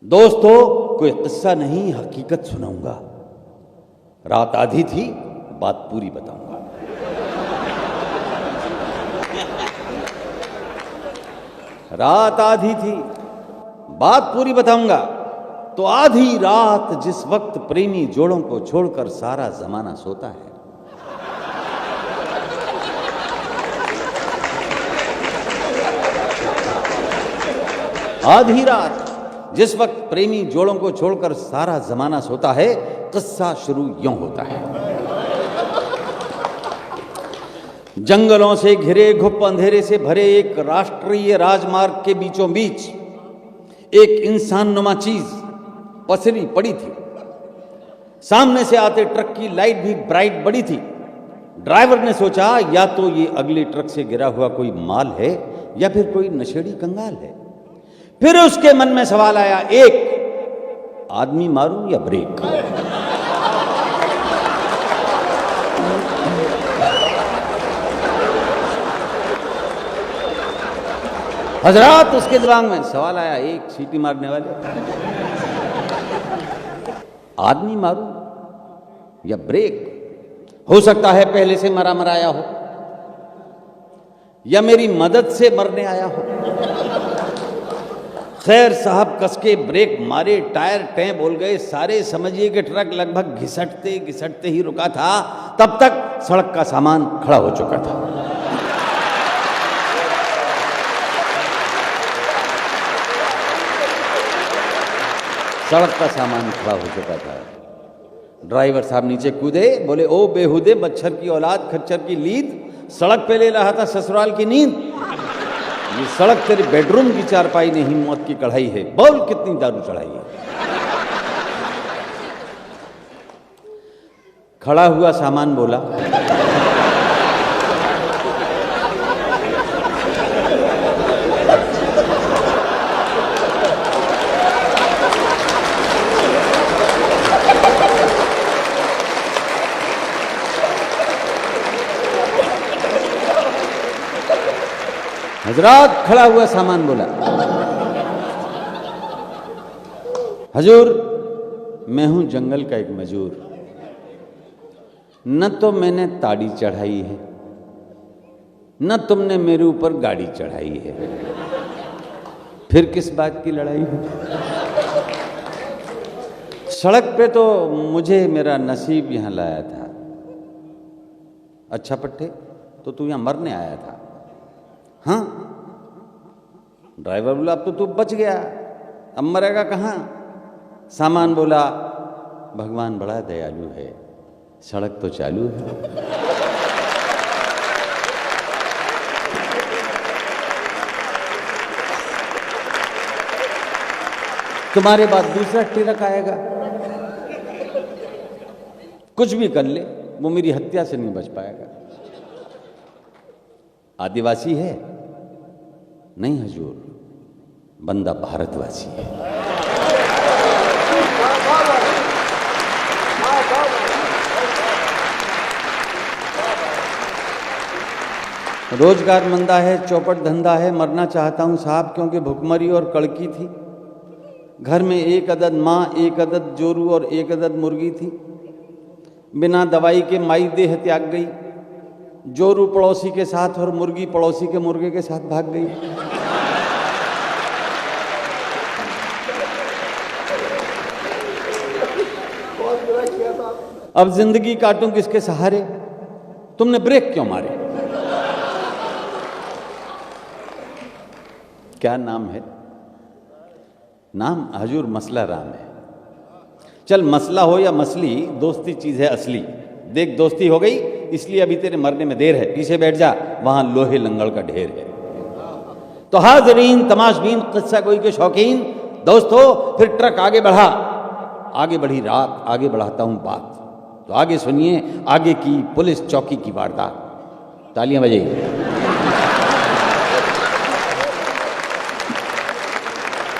दोस्तों, कोई किस्सा नहीं, हकीकत सुनाऊंगा। रात आधी थी, बात पूरी बताऊंगा। रात आधी थी, बात पूरी बताऊंगा। तो आधी रात जिस वक्त प्रेमी जोड़ों को छोड़कर सारा जमाना सोता है, आधी रात जिस वक्त प्रेमी जोड़ों को छोड़कर सारा जमाना सोता है, किस्सा शुरू यूं होता है। जंगलों से घिरे घुप अंधेरे से भरे एक राष्ट्रीय राजमार्ग के बीचों बीच एक इंसान नुमा चीज पसरी पड़ी थी। सामने से आते ट्रक की लाइट भी ब्राइट बड़ी थी। ड्राइवर ने सोचा, या तो ये अगले ट्रक से गिरा हुआ कोई माल है या फिर कोई नशेड़ी कंगाल है। फिर उसके मन में सवाल आया, एक आदमी मारूं या ब्रेक? हजरात, उसके दिमाग में सवाल आया, एक सीटी मारने वाले, आदमी मारूं या ब्रेक? हो सकता है पहले से मरा मराया हो या मेरी मदद से मरने आया हो। खैर साहब कसके ब्रेक मारे, टायर टें बोल गए। सारे समझिए कि ट्रक लगभग घिसटते घिसटते ही रुका था। तब तक सड़क का सामान खड़ा हो चुका था। सड़क का सामान खड़ा हो चुका था। ड्राइवर साहब नीचे कूदे, बोले, ओ बेहुदे मच्छर की औलाद, खच्चर की लीद, सड़क पे ले रहा था ससुराल की नींद। ये सड़क तेरे बेडरूम की चारपाई नहीं, मौत की कढ़ाई है। बोल कितनी दारू चढ़ाई है? खड़ा हुआ सामान बोला, हजरात, खड़ा हुआ सामान बोला, हजूर, मैं हूं जंगल का एक मजूर। न तो मैंने ताड़ी चढ़ाई है, न तुमने मेरे ऊपर गाड़ी चढ़ाई है, फिर किस बात की लड़ाई है? सड़क पे तो मुझे मेरा नसीब यहां लाया था। अच्छा पट्टे, तो तू यहां मरने आया था? हाँ। ड्राइवर बोला, अब तो तू बच गया, अब मरेगा कहाँ? सामान बोला, भगवान बड़ा दयालु है, सड़क तो चालू है। तुम्हारे बाद दूसरा ट्रक आएगा, कुछ भी कर ले, वो मेरी हत्या से नहीं बच पाएगा। आदिवासी है? नहीं हजूर, बंदा भारतवासी है। रोजगार मंदा है, चौपट धंधा है, मरना चाहता हूं साहब, क्योंकि भुखमरी और कड़की थी। घर में एक अदद माँ, एक अदद जोरू और एक अदद मुर्गी थी। बिना दवाई के माई देह त्याग गई। जोरू पड़ोसी के साथ और मुर्गी पड़ोसी के मुर्गे के साथ भाग गई। अब जिंदगी काटूं किसके सहारे? तुमने ब्रेक क्यों मारे? क्या नाम है? नाम हजूर मसला राम है। चल, मसला हो या मसली, दोस्ती चीज है असली। देख, दोस्ती हो गई, इसलिए अभी तेरे मरने में देर है। पीछे बैठ जा, वहां लोहे लंगड़ का ढेर है। तो हाजरीन, तमाशबीन, किस्सा गोई के शौकीन दोस्तों, फिर ट्रक आगे बढ़ा। आगे बढ़ी रात, आगे बढ़ाता हूं बात। तो आगे सुनिए आगे की पुलिस चौकी की वारदात। तालियां बजाइए।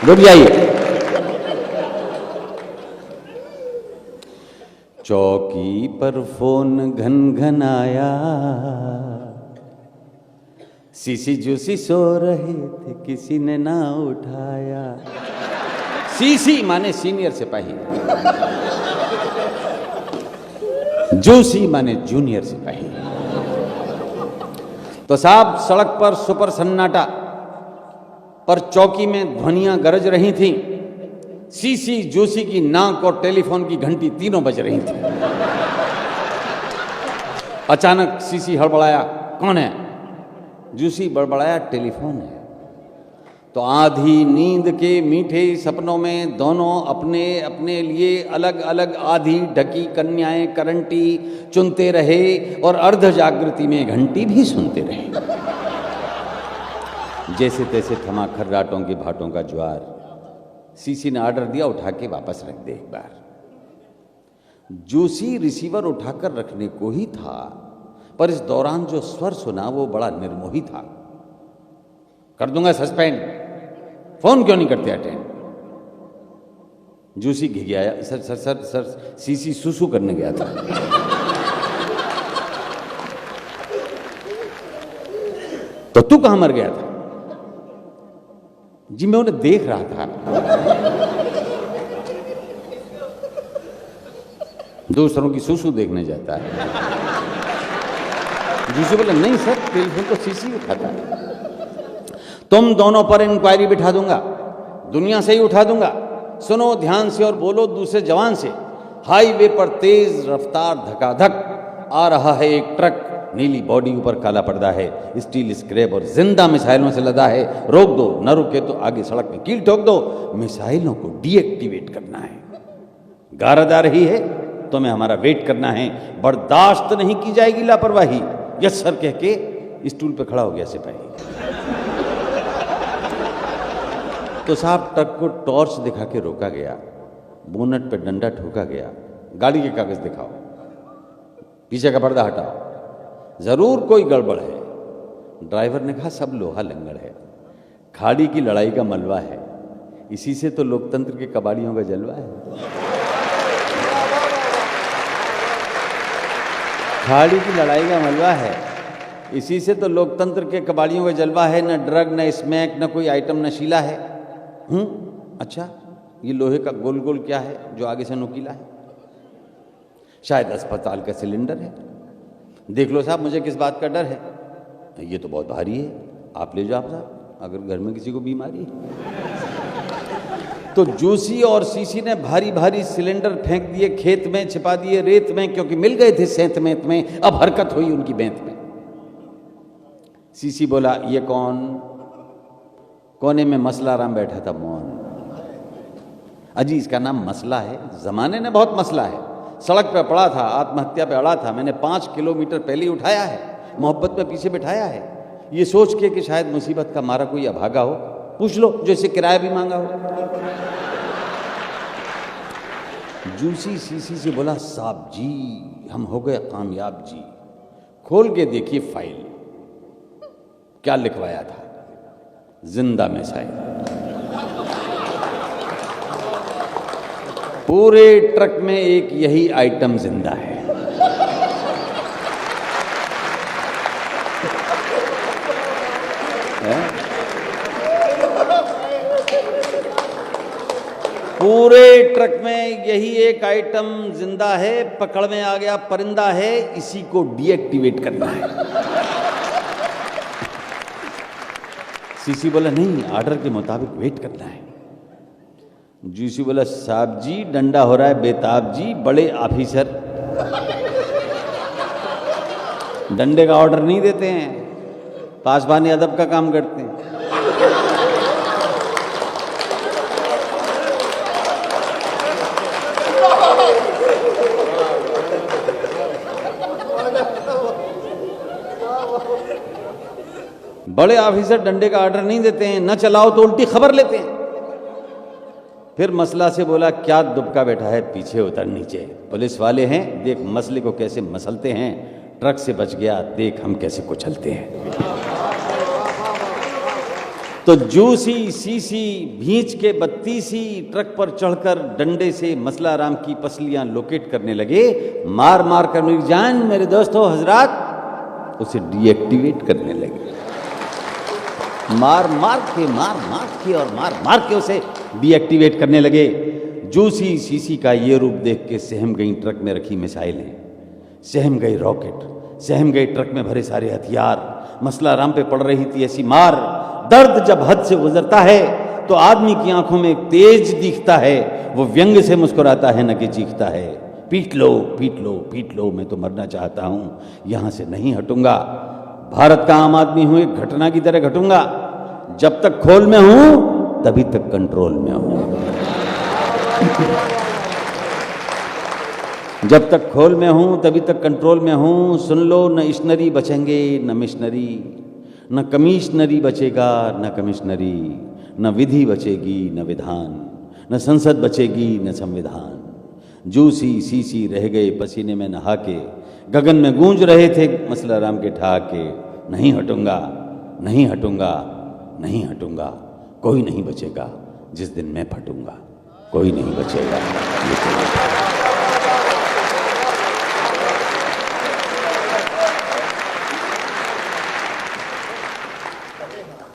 रुक जाइए। चौकी पर फोन घन घन आया, सीसी जूसी सो रहे थे, किसी ने ना उठाया। सीसी माने सीनियर सिपाही, जूसी माने जूनियर सिपाही। तो साहब सड़क पर सुपर सन्नाटा, पर चौकी में ध्वनियां गरज रही थीं। सीसी जूसी की नाक और टेलीफोन की घंटी तीनों बज रही थी। अचानक सीसी हड़बड़ाया, कौन है? जूसी बड़बड़ाया, टेलीफोन है। तो आधी नींद के मीठे सपनों में दोनों अपने अपने लिए अलग अलग आधी ढकी कन्याएं करंटी चुनते रहे और अर्ध जागृति में घंटी भी सुनते रहे। जैसे तैसे थमा खर्राटों की भाटों का ज्वार। सीसी ने ऑर्डर दिया, उठा के वापस रख दे एक बार। जूसी रिसीवर उठाकर रखने को ही था, पर इस दौरान जो स्वर सुना वो बड़ा निर्मोही था। कर दूंगा सस्पेंड, फोन क्यों नहीं करते अटेंड? जूसी घिघियाया, सर सर सर सर सीसी सुसु करने गया था। तो तू कहां मर गया था? जी मैं उन्हें देख रहा था। दूसरों की सुसु देखने जाता है। जूसी बोला, नहीं सर, टेलीफोन तो सीसी उठाता है। तुम दोनों पर इंक्वायरी बिठा दूंगा, दुनिया से ही उठा दूंगा। सुनो ध्यान से और बोलो दूसरे जवान से। हाईवे पर तेज रफ्तार धकाधक आ रहा है एक ट्रक, नीली बॉडी, ऊपर काला पर्दा है, स्टील स्क्रैप और जिंदा मिसाइलों से लदा है। रोक दो, न रुके तो आगे सड़क में कील ठोक दो। मिसाइलों को डीएक्टिवेट करना है। गारद आ रही है, तुम्हें हमारा वेट करना है। बर्दाश्त नहीं की जाएगी लापरवाही। यस सर कह के स्टूल पे खड़ा हो गया सिपाही। तो साहब ट्रक को टॉर्च दिखा के रोका गया, बोनट पे डंडा ठोका गया। गाड़ी के कागज दिखाओ, पीछे का पर्दा हटाओ, जरूर कोई गड़बड़ है। ड्राइवर ने कहा, सब लोहा लंगड़ है, खाड़ी की लड़ाई का मलबा है, इसी से तो लोकतंत्र के कबाड़ियों का जलवा है। खाड़ी की लड़ाई का मलबा है, इसी से तो लोकतंत्र के कबाड़ियों का जलवा है। न ड्रग, न स्मैक, न कोई आइटम नशीला है। अच्छा, ये लोहे का गोल गोल क्या है जो आगे से नुकीला है? शायद अस्पताल का सिलेंडर है। देख लो साहब, मुझे किस बात का डर है? ये तो बहुत भारी है, आप ले जाओ साहब, अगर घर में किसी को बीमारी है। तो जूसी और सीसी ने भारी भारी सिलेंडर फेंक दिए खेत में, छिपा दिए रेत में, क्योंकि मिल गए थे सेंत मेंत में। अब हरकत हुई उनकी बेंत में। सीसी बोला, ये कौन? कोने में मसला राम बैठा था, मौन। अजी इसका नाम मसला है, जमाने ने बहुत मसला है। सड़क पे पड़ा था, आत्महत्या पे अड़ा था, मैंने 5 किलोमीटर पहले ही उठाया है, मोहब्बत में पीछे बिठाया है, ये सोच के कि शायद मुसीबत का मारा कोई अभागा हो। पूछ लो जो इसे किराया भी मांगा हो। जूसी सीसी से बोला, साहब जी हम हो गए कामयाब जी। खोल के देखिए फाइल, क्या लिखवाया था? जिंदा मिसाइल। पूरे ट्रक में एक यही आइटम जिंदा है। पूरे ट्रक में यही एक आइटम जिंदा है, पकड़ में आ गया परिंदा है, इसी को डीएक्टिवेट करना है। सीसी बोला, नहीं, ऑर्डर के मुताबिक वेट करना है। जूसी बोला, साहब जी डंडा हो रहा है बेताब जी, बड़े ऑफिसर डंडे का ऑर्डर नहीं देते हैं, पासबान अदब का काम करते हैं। बड़े ऑफिसर डंडे का ऑर्डर नहीं देते हैं, न चलाओ तो उल्टी खबर लेते हैं। फिर मसला से बोला, क्या दुबका बैठा है, पीछे उतर नीचे, पुलिस वाले हैं, देख मसले को कैसे मसलते हैं। ट्रक से बच गया, देख हम कैसे कुचलते हैं। तो जूसी सीसी भींच के 32 ट्रक पर चढ़कर डंडे से मसला राम की पसलियां लोकेट करने लगे। मार मार कर मेरी जान, मेरे दोस्तों हजरात, उसे डीएक्टिवेट करने लगे। मार मार के और मार मार के उसे डीएक्टिवेट करने लगे। जूसी सीसी का ये रूप देख के सहम गई ट्रक में रखी मिसाइलें, सहम गए रॉकेट, सहम गए ट्रक में भरे सारे हथियार। मसला राम पे पड़ रही थी ऐसी मार। दर्द जब हद से गुजरता है तो आदमी की आंखों में तेज दिखता है, वो व्यंग से मुस्कुराता है न कि चीखता है। पीट लो पीट लो पीट लो, मैं तो मरना चाहता हूं, यहां से नहीं हटूंगा। भारत का आम आदमी हूं, एक घटना की तरह घटूंगा। जब तक खोल में हूं तभी तक कंट्रोल में हूं। जब तक खोल में हूं तभी तक कंट्रोल में हूं। सुन लो, न इशनरी बचेंगे न मिशनरी, न कमिश्नरी बचेगा न कमिश्नरी, न विधि बचेगी न विधान, न संसद बचेगी न संविधान। जूसी सीसी रह गए पसीने में नहा के, गगन में गूंज रहे थे मसला राम के ठहाके। नहीं हटूंगा नहीं हटूंगा नहीं हटूंगा, कोई नहीं बचेगा जिस दिन मैं फटूंगा, कोई नहीं बचेगा।